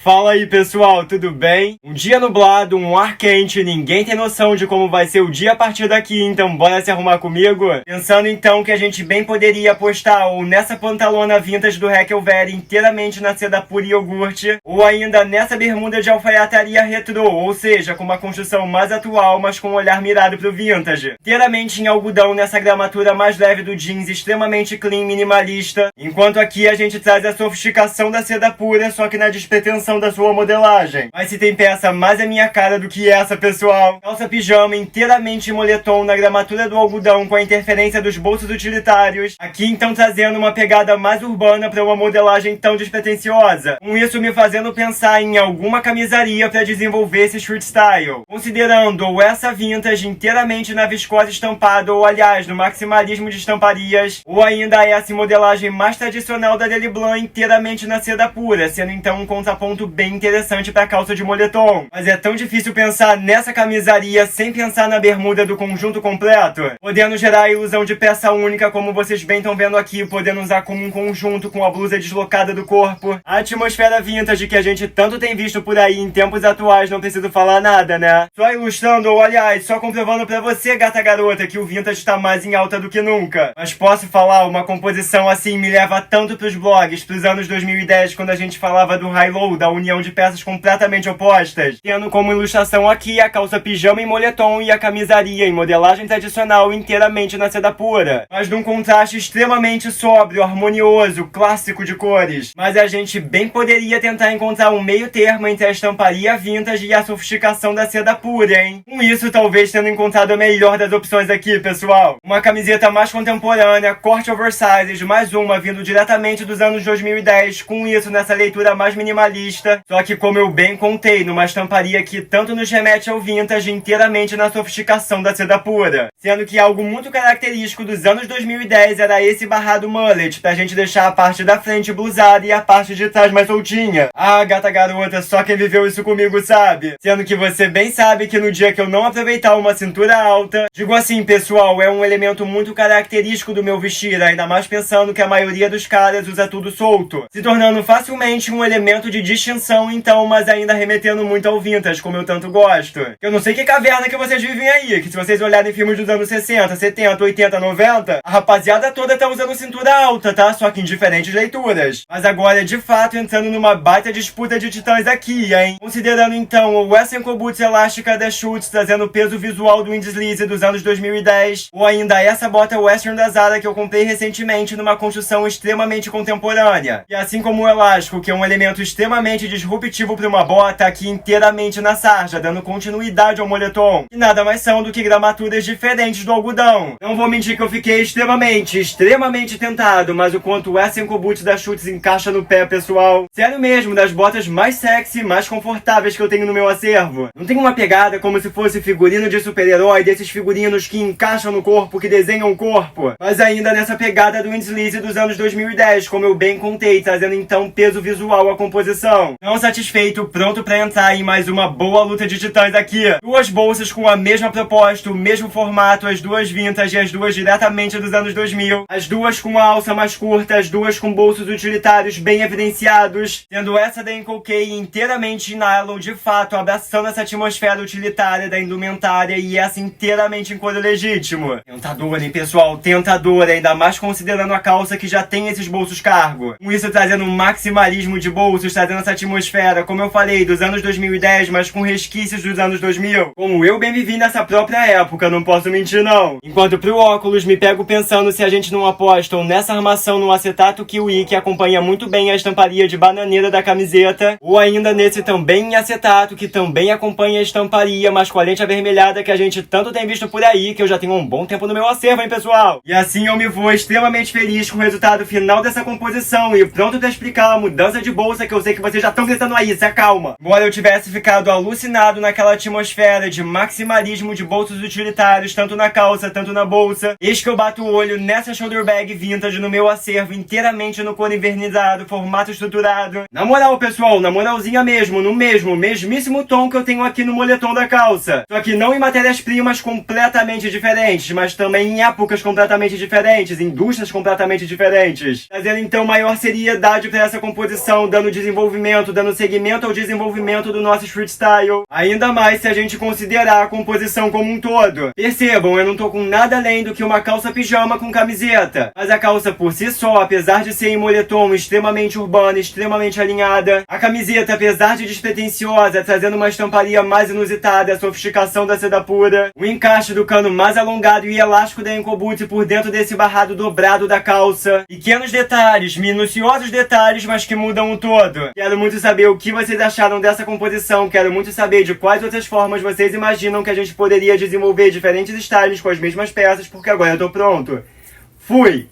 Fala aí pessoal, tudo bem? Um dia nublado, um ar quente, ninguém tem noção de como vai ser o dia a partir daqui, então bora se arrumar comigo? Pensando então que a gente bem poderia apostar ou nessa pantalona vintage do Hackelberry inteiramente na seda pura e iogurte, ou ainda nessa bermuda de alfaiataria retrô, ou seja, com uma construção mais atual, mas com um olhar mirado pro vintage. Inteiramente em algodão nessa gramatura mais leve do jeans, extremamente clean, minimalista, enquanto aqui a gente traz a sofisticação da seda pura, só que na despretensão da sua modelagem. Mas se tem peça mais a minha cara do que essa, pessoal. Calça pijama inteiramente em moletom na gramatura do algodão com a interferência dos bolsos utilitários. Aqui então trazendo uma pegada mais urbana para uma modelagem tão despretensiosa. Com isso me fazendo pensar em alguma camisaria para desenvolver esse street style. Considerando ou essa vintage inteiramente na viscose estampada ou aliás no maximalismo de estamparias, ou ainda essa modelagem mais tradicional da Deli Blanc inteiramente na seda pura, sendo então um contraponto bem interessante para calça de moletom. Mas é tão difícil pensar nessa camisaria sem pensar na bermuda do conjunto completo, podendo gerar a ilusão de peça única, como vocês bem estão vendo aqui, podendo usar como um conjunto com a blusa deslocada do corpo. A atmosfera vintage que a gente tanto tem visto por aí em tempos atuais, não preciso falar nada, né? Só ilustrando, ou aliás, só comprovando pra você, gata garota, que o vintage tá mais em alta do que nunca. Mas posso falar, uma composição assim me leva tanto pros blogs, pros anos 2010, quando a gente falava do high-low, da união de peças completamente opostas, tendo como ilustração aqui a calça pijama em moletom e a camisaria em modelagem tradicional inteiramente na seda pura, mas num contraste extremamente sóbrio, harmonioso, clássico de cores. Mas a gente bem poderia tentar encontrar um meio termo entre a estamparia vintage e a sofisticação da seda pura, hein? Com isso, talvez tendo encontrado a melhor das opções aqui, pessoal. Uma camiseta mais contemporânea, corte oversized, mais uma vindo diretamente dos anos 2010, com isso nessa leitura mais minimalista, só que como eu bem contei, numa estamparia que tanto nos remete ao vintage inteiramente na sofisticação da seda pura, sendo que algo muito característico dos anos 2010 era esse barrado mullet, pra gente deixar a parte da frente blusada e a parte de trás mais soltinha. Ah, gata garota, só quem viveu isso comigo sabe, sendo que você bem sabe que no dia que eu não aproveitar uma cintura alta, digo assim pessoal, é um elemento muito característico do meu vestir, ainda mais pensando que a maioria dos caras usa tudo solto, se tornando facilmente um elemento de distinção então, mas ainda remetendo muito ao vintage, como eu tanto gosto. Eu não sei que caverna que vocês vivem aí, que se vocês olharem filmes dos anos 60, 70, 80, 90, a rapaziada toda tá usando cintura alta, tá? Só que em diferentes leituras. Mas agora, de fato, entrando numa baita disputa de titãs aqui, hein? Considerando então o Western Boots elástica da Schutz, trazendo o peso visual do Indies dos anos 2010, ou ainda essa bota Western da Zara que eu comprei recentemente numa construção extremamente contemporânea. E assim como o elástico, que é um elemento extremamente disruptivo para uma bota, aqui inteiramente na sarja, dando continuidade ao moletom, que nada mais são do que gramaturas diferentes do algodão. Não vou mentir que eu fiquei extremamente tentado, mas o quanto o Western Boots da Schutz encaixa no pé, pessoal. Sério mesmo, das botas mais sexy, mais confortáveis que eu tenho no meu acervo. Não tem uma pegada como se fosse figurino de super-herói, desses figurinos que encaixam no corpo, que desenham o corpo, mas ainda nessa pegada do Indies dos anos 2010, como eu bem contei, trazendo então peso visual à composição. Não satisfeito, pronto pra entrar em mais uma boa luta de titãs aqui. Duas bolsas com a mesma proposta, o mesmo formato, as duas vintage e as duas diretamente dos anos 2000. As duas com a alça mais curta, as duas com bolsos utilitários bem evidenciados, sendo essa da Ankle K inteiramente em nylon, de fato, abraçando essa atmosfera utilitária da indumentária e essa inteiramente em couro legítimo. Tentadora, hein, pessoal? Tentadora, ainda mais considerando a calça que já tem esses bolsos cargo. Com isso trazendo um maximalismo de bolsos, trazendo essa atmosfera, como eu falei, dos anos 2010, mas com resquícios dos anos 2000. Como eu bem vivi nessa própria época, não posso mentir não. Enquanto pro óculos, me pego pensando se a gente não aposta ou nessa armação no acetato kiwi, que acompanha muito bem a estamparia de bananeira da camiseta, ou ainda nesse também em acetato, que também acompanha a estamparia, mas com a lente avermelhada que a gente tanto tem visto por aí, que eu já tenho um bom tempo no meu acervo, hein, pessoal? E assim eu me vou extremamente feliz com o resultado final dessa composição e pronto pra explicar a mudança de bolsa que eu sei que vocês já estão gritando aí, se acalma. Embora eu tivesse ficado alucinado naquela atmosfera de maximalismo de bolsos utilitários, tanto na calça, tanto na bolsa, eis que eu bato o olho nessa shoulder bag vintage no meu acervo, inteiramente no couro invernizado, formato estruturado. Na moral, pessoal, na moralzinha mesmo, no mesmíssimo tom que eu tenho aqui no moletom da calça. Só que não em matérias-primas completamente diferentes, mas também em épocas completamente diferentes, indústrias completamente diferentes. Trazendo então maior seriedade para essa composição, dando desenvolvimento movimento, dando seguimento ao desenvolvimento do nosso street style. Ainda mais se a gente considerar a composição como um todo. Percebam, eu não tô com nada além do que uma calça pijama com camiseta. Mas a calça por si só, apesar de ser em moletom extremamente urbana, extremamente alinhada, a camiseta, apesar de despretensiosa, trazendo uma estamparia mais inusitada, a sofisticação da seda pura, o encaixe do cano mais alongado e elástico da EcoBoot por dentro desse barrado dobrado da calça. Pequenos detalhes, minuciosos detalhes, mas que mudam o todo. Quero muito saber o que vocês acharam dessa composição, quero muito saber de quais outras formas vocês imaginam que a gente poderia desenvolver diferentes styles com as mesmas peças, porque agora eu tô pronto. Fui!